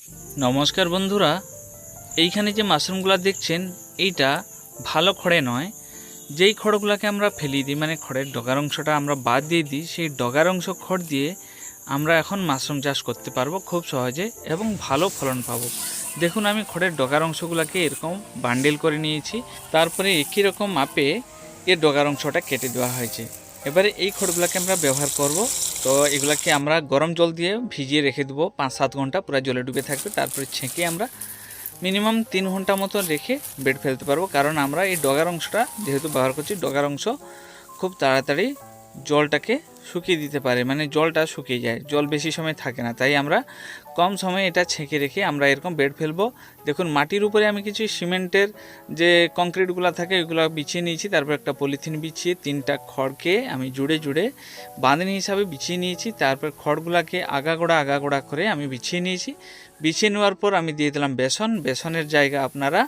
নমস্কার বন্ধুরা, এইখানে যে মাশরুমগুলো দেখছেন এইটা ভালো খড়ে নয়। যেই খড়গুলোকে আমরা ফেলি দিই, মানে খড়ের ডগার অংশটা আমরা বাদ দিয়ে দিই, সেই ডগার অংশ খড় দিয়ে আমরা এখন মাশরুম চাষ করতে পারবো খুব সহজে এবং ভালো ফলন পাবো। দেখুন, আমি খড়ের ডগার অংশগুলোকে এরকম বান্ডেল করে নিয়েছি, তারপরে একই রকম মাপে এর ডগার অংশটা কেটে দেওয়া হয়েছে। এবারে এই খড়গুলোকে আমরা ব্যবহার করব। তো এগুলাকে আমরা গরম জল দিয়ে ভিজিয়ে রেখে দেবো 5-7 ঘন্টা, পুরো জলে ডুবে থাকবে। তারপরে ছেঁকে আমরা মিনিমাম 3 ঘন্টা মতো রেখে বেড ফেলতে পারবো, কারণ আমরা এই ডগার অংশটা যেহেতু ব্যবহার করছি, ডগার অংশ খুব তাড়াতাড়ি জলটাকে শুকিয়ে দিতে পারে, মানে জলটা শুকিয়ে যায়, জল বেশি সময় থাকে না। তাই আমরা কম সময়ে এটা ছেঁকে রেখে আমরা এরকম বেড ফেলবো। দেখুন, মাটির উপরে আমি কিছু সিমেন্টের যে কংক্রিটগুলো থাকে ওইগুলো বিছিয়ে নিয়েছি, তারপর একটা পলিথিন বিছিয়ে 3টা খড়কে আমি জুড়ে জুড়ে বাঁধনি হিসাবে বিছিয়ে নিয়েছি। তারপর খড়গুলোকে আগাগোড়া করে আমি বিছিয়ে নিয়েছি। বিছিয়ে নেওয়ার পর আমি দিয়ে দিলাম বেসনের জায়গা আপনারা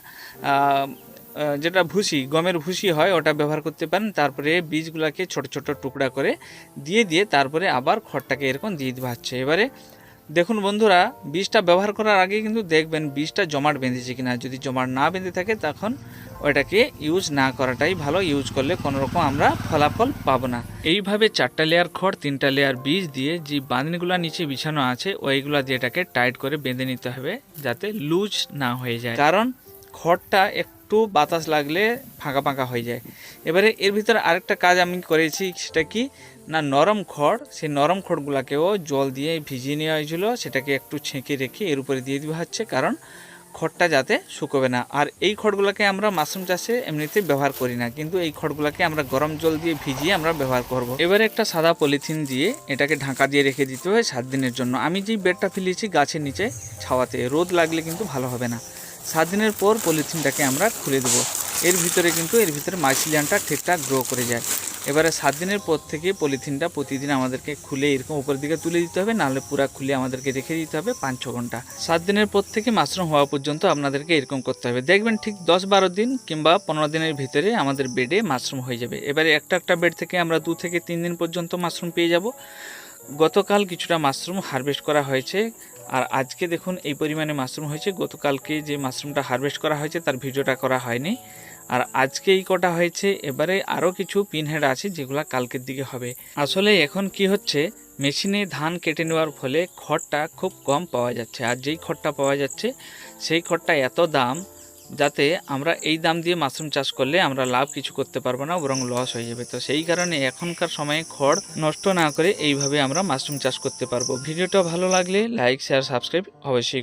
যেটা ভুসি, গমের ভুসি হয়, ওটা ব্যবহার করতে পারেন। তারপরে বীজগুলোকে ছোট ছোট টুকরা করে দিয়ে তারপরে আবার খড়টাকে এরকম দিয়ে দেওয়া হচ্ছে। এবারে দেখুন বন্ধুরা, বীজটা ব্যবহার করার আগে কিন্তু দেখবেন বীজটা জমাট বেঁধেছে কিনা। যদি জমাট না বেঁধে থাকে তখন ওইটাকে ইউজ না করাটাই ভালো। ইউজ করলে কোনো রকম আমরা ফলাফল পাবো না। এইভাবে 4টা লেয়ার খড় 3টা লেয়ার বীজ দিয়ে যে বাঁধনিগুলো নিচে বিছানো আছে ওইগুলো দিয়ে এটাকে টাইট করে বেঁধে নিতে হবে, যাতে লুজ না হয়ে যায়, কারণ খড়টা একটু বাতাস লাগলে ফাঁকা ফাঁকা হয়ে যায়। এবারে এর ভিতরে আরেকটা কাজ আমি করেছি, সেটা কি না, নরম খড়, সেই নরম খড়গুলোকেও জল দিয়ে ভিজিয়ে নেওয়া হয়েছিল, সেটাকে একটু ছেঁকে রেখে এর উপরে দিয়ে দেওয়া হচ্ছে, কারণ খড়টা যাতে শুকোবে না। আর এই খড়গুলোকে আমরা মাশরুম চাষে এমনিতে ব্যবহার করি না, কিন্তু এই খড়গুলোকে আমরা গরম জল দিয়ে ভিজিয়ে আমরা ব্যবহার করব। এবারে একটা সাদা পলিথিন দিয়ে এটাকে ঢাকা দিয়ে রেখে দিতে হয় 7 দিনের জন্য। আমি যেই বেডটা ফেলেছি গাছের নিচে ছাওয়াতে, রোদ লাগলে কিন্তু ভালো হবে না। 7 দিনের পর পলিথিনটাকে আমরা খুলে দেবো। এর ভিতরে মাইসিলিয়ানটা ঠিকঠাক গ্রো করে যায়। এবারে 7 দিনের পর থেকে পলিথিনটা প্রতিদিন আমাদেরকে খুলে এরকম উপরের দিকে তুলে দিতে হবে, নাহলে পুরা খুলে আমাদেরকে রেখে দিতে হবে 5-6 ঘন্টা। 7 দিনের পর থেকে মাশরুম হওয়া পর্যন্ত আপনাদেরকে এরকম করতে হবে। দেখবেন ঠিক 10-12 দিন কিংবা 15 দিনের ভিতরে আমাদের বেডে মাশরুম হয়ে যাবে। এবারে একটা বেড থেকে আমরা 2 থেকে 3 দিন পর্যন্ত মাশরুম পেয়ে যাব। গতকাল কিছুটা মাশরুম হারভেস্ট করা হয়েছে, আর আজকে দেখুন এই পরিমাণে মাশরুম হয়েছে। গতকালকে যে মাশরুমটা হারভেস্ট করা হয়েছে তার ভিডিওটা করা হয়নি, আর আজকে এই কটা হয়েছে। এবারে আরও কিছু পিনহেড আছে যেগুলো কালকের দিকে হবে। আসলে এখন কি হচ্ছে, মেশিনে ধান কেটে নেওয়ার ফলে খড়টা খুব কম পাওয়া যাচ্ছে, আর যেই খড়টা পাওয়া যাচ্ছে সেই খড়টা এত দাম, যাতে আমরা এই দাম দিয়ে মাশরুম চাষ করলে আমরা লাভ কিছু করতে পারবো না, বরং লস হয়ে যাবে। তো সেই কারণে এখনকার সময়ে খড় নষ্ট না করে এইভাবে আমরা মাশরুম চাষ করতে পারবো। ভিডিওটা ভালো লাগলে লাইক, শেয়ার, সাবস্ক্রাইব অবশ্যই করুন।